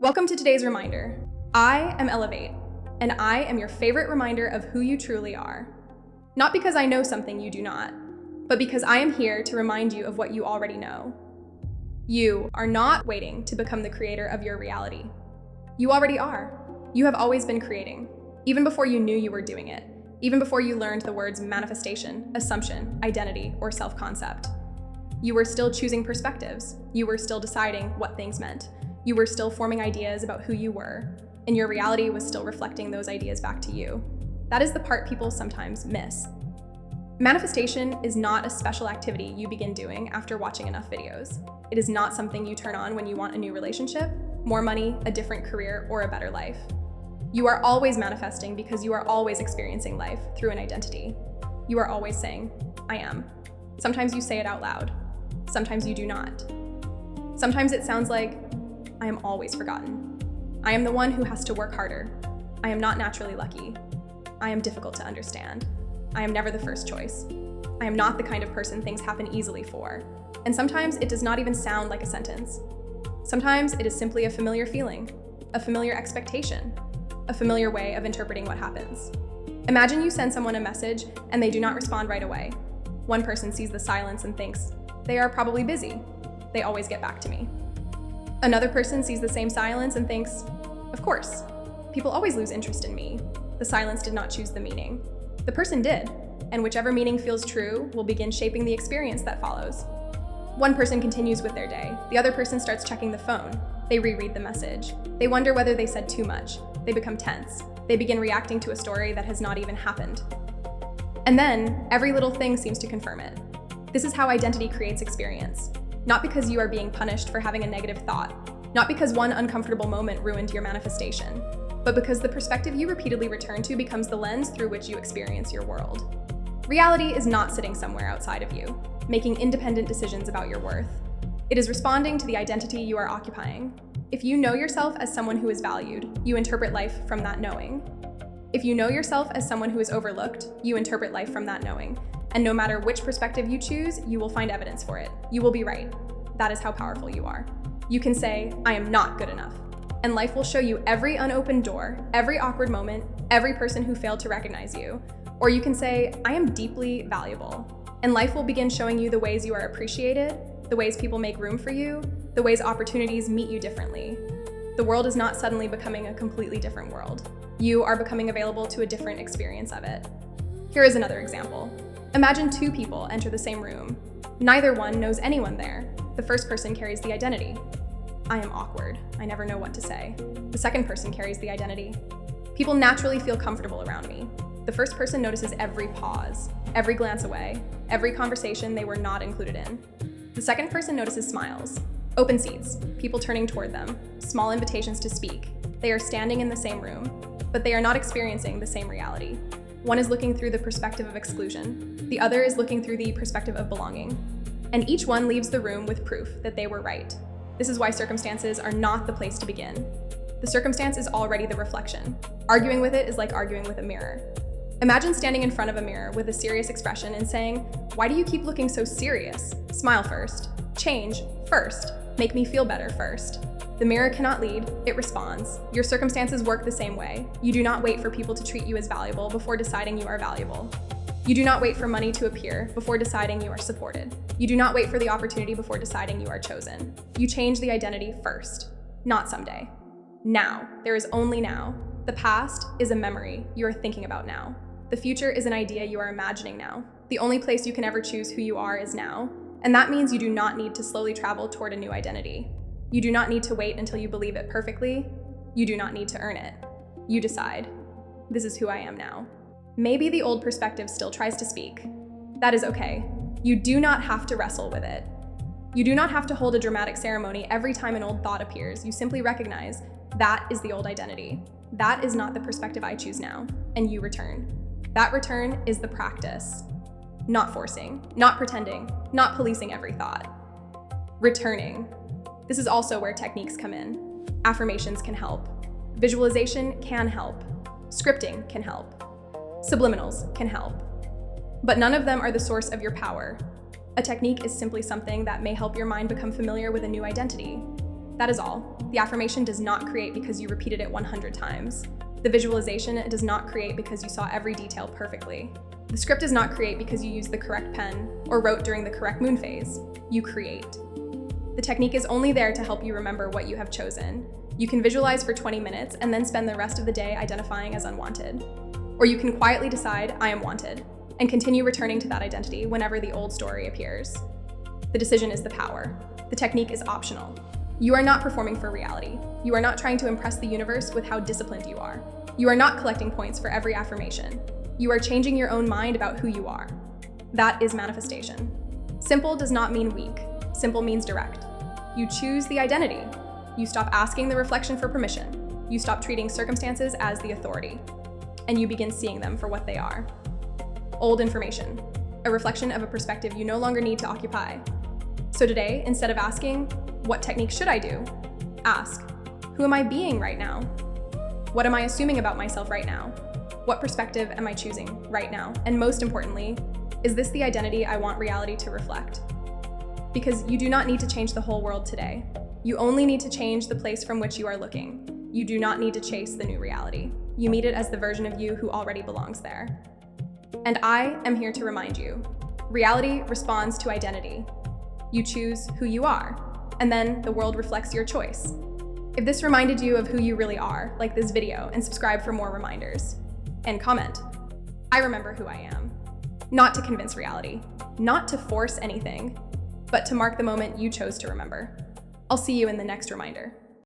Welcome to today's reminder. I am Elevate, and I am your favorite reminder of who you truly are. Not because I know something you do not, but because I am here to remind you of what you already know. You are not waiting to become the creator of your reality. You already are. You have always been creating, even before you knew you were doing it, even before you learned the words manifestation, assumption, identity, or self-concept. You were still choosing perspectives. You were still deciding what things meant. You were still forming ideas about who you were, and your reality was still reflecting those ideas back to you. That is the part people sometimes miss. Manifestation is not a special activity you begin doing after watching enough videos. It is not something you turn on when you want a new relationship, more money, a different career, or a better life. You are always manifesting because you are always experiencing life through an identity. You are always saying, I am. Sometimes you say it out loud. Sometimes you do not. Sometimes it sounds like, I am always forgotten. I am the one who has to work harder. I am not naturally lucky. I am difficult to understand. I am never the first choice. I am not the kind of person things happen easily for. And sometimes it does not even sound like a sentence. Sometimes it is simply a familiar feeling, a familiar expectation, a familiar way of interpreting what happens. Imagine you send someone a message and they do not respond right away. One person sees the silence and thinks, they are probably busy. They always get back to me. Another person sees the same silence and thinks, of course, people always lose interest in me. The silence did not choose the meaning. The person did, and whichever meaning feels true will begin shaping the experience that follows. One person continues with their day. The other person starts checking the phone. They reread the message. They wonder whether they said too much. They become tense. They begin reacting to a story that has not even happened. And then, every little thing seems to confirm it. This is how identity creates experience. Not because you are being punished for having a negative thought, not because one uncomfortable moment ruined your manifestation, but because the perspective you repeatedly return to becomes the lens through which you experience your world. Reality is not sitting somewhere outside of you, making independent decisions about your worth. It is responding to the identity you are occupying. If you know yourself as someone who is valued, you interpret life from that knowing. If you know yourself as someone who is overlooked, you interpret life from that knowing. And no matter which perspective you choose, you will find evidence for it. You will be right. That is how powerful you are. You can say, I am not good enough. And life will show you every unopened door, every awkward moment, every person who failed to recognize you. Or you can say, I am deeply valuable. And life will begin showing you the ways you are appreciated, the ways people make room for you, the ways opportunities meet you differently. The world is not suddenly becoming a completely different world. You are becoming available to a different experience of it. Here is another example. Imagine two people enter the same room. Neither one knows anyone there. The first person carries the identity. I am awkward. I never know what to say. The second person carries the identity. People naturally feel comfortable around me. The first person notices every pause, every glance away, every conversation they were not included in. The second person notices smiles, open seats, people turning toward them, small invitations to speak. They are standing in the same room, but they are not experiencing the same reality. One is looking through the perspective of exclusion. The other is looking through the perspective of belonging. And each one leaves the room with proof that they were right. This is why circumstances are not the place to begin. The circumstance is already the reflection. Arguing with it is like arguing with a mirror. Imagine standing in front of a mirror with a serious expression and saying, why do you keep looking so serious? Smile first. Change first. Make me feel better first. The mirror cannot lead, it responds. Your circumstances work the same way. You do not wait for people to treat you as valuable before deciding you are valuable. You do not wait for money to appear before deciding you are supported. You do not wait for the opportunity before deciding you are chosen. You change the identity first, not someday. Now. There is only now. The past is a memory you are thinking about now. The future is an idea you are imagining now. The only place you can ever choose who you are is now. And that means you do not need to slowly travel toward a new identity. You do not need to wait until you believe it perfectly. You do not need to earn it. You decide, this is who I am now. Maybe the old perspective still tries to speak. That is okay. You do not have to wrestle with it. You do not have to hold a dramatic ceremony every time an old thought appears. You simply recognize, that is the old identity. That is not the perspective I choose now, and you return. That return is the practice. Not forcing, not pretending, not policing every thought. Returning. This is also where techniques come in. Affirmations can help. Visualization can help. Scripting can help. Subliminals can help. But none of them are the source of your power. A technique is simply something that may help your mind become familiar with a new identity. That is all. The affirmation does not create because you repeated it 100 times. The visualization does not create because you saw every detail perfectly. The script does not create because you used the correct pen or wrote during the correct moon phase. You create. The technique is only there to help you remember what you have chosen. You can visualize for 20 minutes and then spend the rest of the day identifying as unwanted. Or you can quietly decide, I am wanted, and continue returning to that identity whenever the old story appears. The decision is the power. The technique is optional. You are not performing for reality. You are not trying to impress the universe with how disciplined you are. You are not collecting points for every affirmation. You are changing your own mind about who you are. That is manifestation. Simple does not mean weak. Simple means direct. You choose the identity. You stop asking the reflection for permission. You stop treating circumstances as the authority. And you begin seeing them for what they are. Old information, a reflection of a perspective you no longer need to occupy. So today, instead of asking, what technique should I do? Ask, who am I being right now? What am I assuming about myself right now? What perspective am I choosing right now? And most importantly, is this the identity I want reality to reflect? Because you do not need to change the whole world today. You only need to change the place from which you are looking. You do not need to chase the new reality. You meet it as the version of you who already belongs there. And I am here to remind you, reality responds to identity. You choose who you are, and then the world reflects your choice. If this reminded you of who you really are, like this video and subscribe for more reminders. And comment, I remember who I am. Not to convince reality, not to force anything, but to mark the moment you chose to remember. I'll see you in the next reminder.